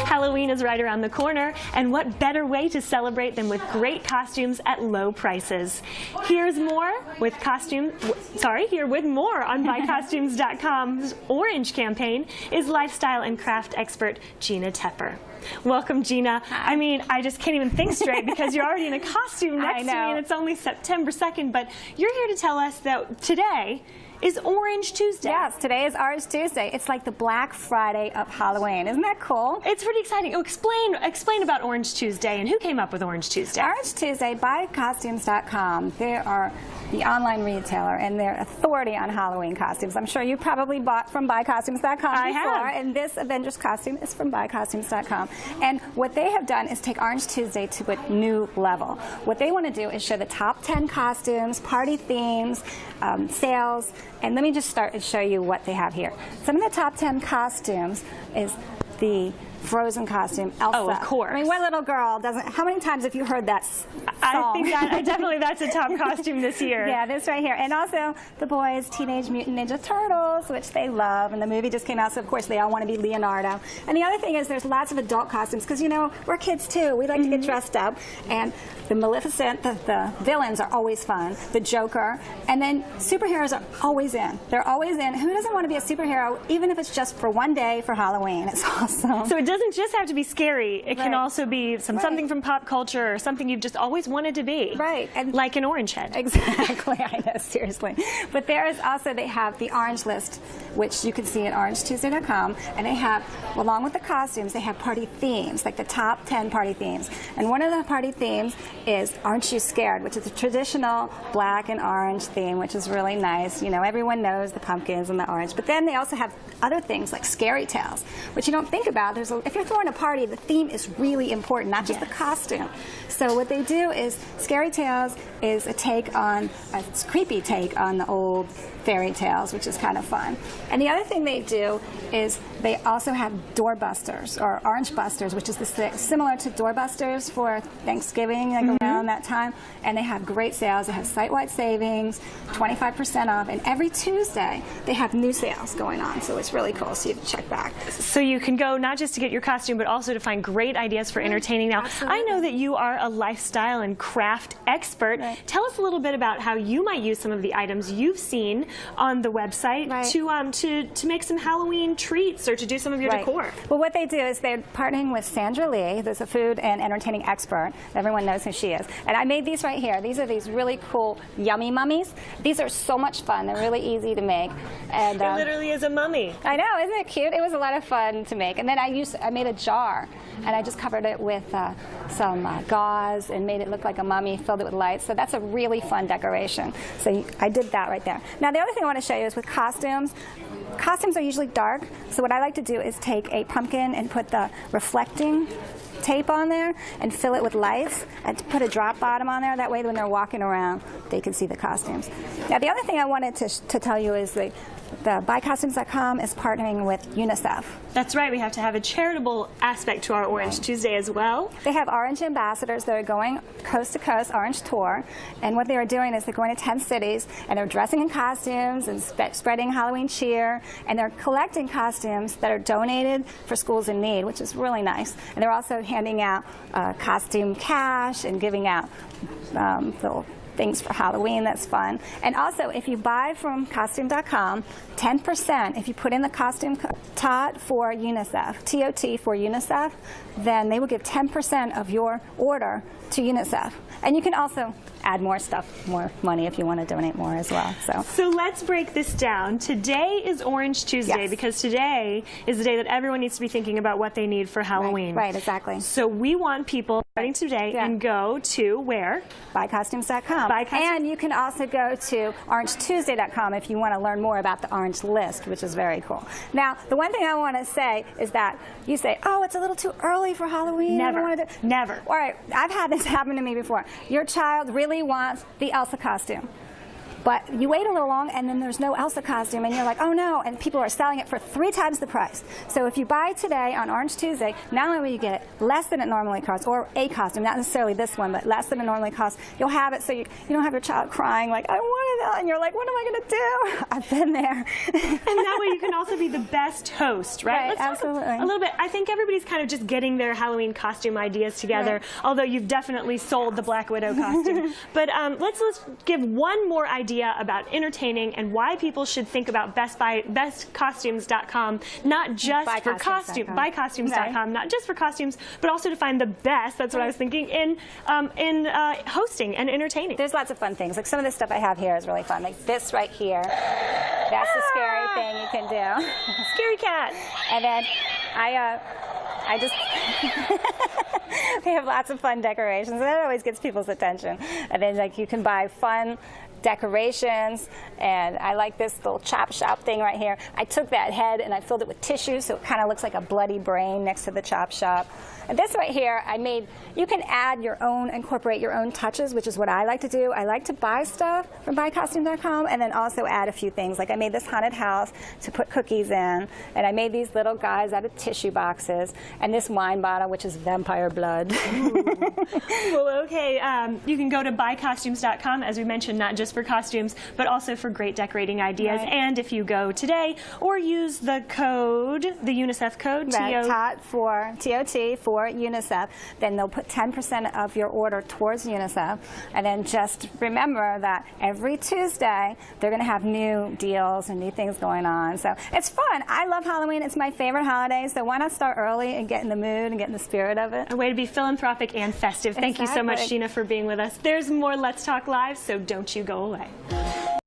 Halloween is right around the corner, and what better way to celebrate than with great costumes at low prices? Here with more on BuyCostumes.com's Orange campaign is lifestyle and craft expert Gina Tepper. Welcome, Gina. Hi. I mean, I just can't even think straight because you're already in a costume next to me, and it's only September 2nd, but you're here to tell us that today is Orange Tuesday. Yes, today is Orange Tuesday. It's like the Black Friday of Halloween. Isn't that cool? It's pretty exciting. Oh, explain about Orange Tuesday and who came up with Orange Tuesday. Orange Tuesday, BuyCostumes.com. They are the online retailer and they're authority on Halloween costumes. I'm sure you probably bought from BuyCostumes.com before. I have. And this Avengers costume is from BuyCostumes.com. And what they have done is take Orange Tuesday to a new level. What they want to do is show the top 10 costumes, party themes, sales. And let me just start and show you what they have here. Some of the top 10 costumes is the Frozen costume, Elsa. Oh, of course. I mean, what little girl doesn't? How many times have you heard that song? I think definitely that's a top costume this year. Yeah, this right here. And also the boys, Teenage Mutant Ninja Turtles, which they love. And the movie just came out, so of course they all want to be Leonardo. And the other thing is there's lots of adult costumes because, you know, we're kids too. We like to get dressed up. And the Maleficent, the villains are always fun. The Joker. And then superheroes are always in. They're always in. Who doesn't want to be a superhero, even if it's just for one day for Halloween? It's awesome. So it doesn't just have to be scary. It can also be something from pop culture or something you've just always wanted to be. Right. And like an orange head. Exactly. I know, seriously. But there is also, they have the orange list, which you can see at orangetuesday.com. And they have, along with the costumes, they have party themes, like the top 10 party themes. And one of the party themes is Aren't You Scared, which is a traditional black and orange theme, which is really nice. You know, everyone knows the pumpkins and the orange. But then they also have other things like scary tales, which you don't think about. If you're throwing a party, the theme is really important, not just the costume. So what they do is Scary Tales is a creepy take on the old fairy tales, which is kind of fun. And the other thing they do is they also have doorbusters or orange busters, which is similar to doorbusters for Thanksgiving, like around that time. And they have great sales. They have site-wide savings, 25% off, and every Tuesday they have new sales going on. So it's really cool. So you can check back. So you can go not just to get your costume, but also to find great ideas for entertaining. Now, I know that you are a lifestyle and craft expert. Tell us a little bit about how you might use some of the items you've seen on the website to make some Halloween treats or to do some of your decor. Well, what they do is they're partnering with Sandra Lee, who's a food and entertaining expert. Everyone knows who she is. And I made these right here. These are these really cool yummy mummies. These are so much fun. They're really easy to make. And it literally is a mummy. I know, isn't it cute? It was a lot of fun to make. And then I made a jar, and I just covered it with some gauze and made it look like a mummy, filled it with lights. So that's a really fun decoration. So I did that right there. Now the other thing I want to show you is with costumes. Costumes are usually dark, so what I like to do is take a pumpkin and put the reflecting tape on there and fill it with lights and put a drop bottom on there. That way when they're walking around, they can see the costumes. Now the other thing I wanted to tell you is the BuyCostumes.com is partnering with UNICEF. That's right. We have to have a charitable aspect to our Orange Tuesday as well. They have Orange ambassadors that are going coast to coast, Orange tour, and what they are doing is they're going to 10 cities and they're dressing in costumes and spreading Halloween cheer, and they're collecting costumes that are donated for schools in need, which is really nice. And they're also handing out costume cash and giving out little things for Halloween. That's fun. And also, if you buy from costume.com, 10%, if you put in the costume TOT for UNICEF, TOT for UNICEF, then they will give 10% of your order to UNICEF. And you can also add more stuff, more money if you want to donate more as well. So let's break this down. Today is Orange Tuesday because today is the day that everyone needs to be thinking about what they need for Halloween. Right, exactly. So we want people starting today and go to where? BuyCostumes.com. And you can also go to OrangeTuesday.com if you want to learn more about the orange list, which is very cool. Now, the one thing I want to say is that you say, oh, it's a little too early for Halloween. Never. Never. All right, I've had this happen to me before. Your child really wants the Elsa costume. But you wait a little long, and then there's no Elsa costume, and you're like, oh no, and people are selling it for 3 times the price. So if you buy today on Orange Tuesday, not only will you get it less than it normally costs, or a costume, not necessarily this one, but less than it normally costs, you'll have it so you don't have your child crying like, I wanted I know, and you're like, what am I going to do? I've been there. And that way you can also be the best host, right? Right, Let's talk absolutely. a little bit. I think everybody's kind of just getting their Halloween costume ideas together, Right. although you've definitely sold the Black Widow costume. But let's give one more idea about entertaining and why people should think about bestcostumes.com, not just for costumes, buycostumes.com, not just for costumes, but also to find the best, that's what I was thinking, in hosting and entertaining. There's lots of fun things. Like some of this stuff I have here is really fun. Like this right here. That's the scary thing you can do. Scary cat. And then I just we have lots of fun decorations, and that always gets people's attention. And then like you can buy fun decorations, and I like this little chop shop thing right here. I took that head and I filled it with tissue, so it kind of looks like a bloody brain next to the chop shop. And this right here, I made, you can add your own, incorporate your own touches, which is what I like to do. I like to buy stuff from buycostume.com and then also add a few things. Like I made this haunted house to put cookies in, and I made these little guys out of tissue boxes, and this wine bottle, which is vampire blood. Well, okay, you can go to buycostumes.com, as we mentioned, not just for costumes, but also for great decorating ideas. Right. And if you go today or use the code, the UNICEF code, TOT for UNICEF, then they'll put 10% of your order towards UNICEF. And then just remember that every Tuesday they're going to have new deals and new things going on. So it's fun. I love Halloween. It's my favorite holiday. So why not start early and get in the mood and get in the spirit of it? A way to be philanthropic and festive. Thank you so much, Sheena, for being with us. There's more Let's Talk Live, so don't you go away.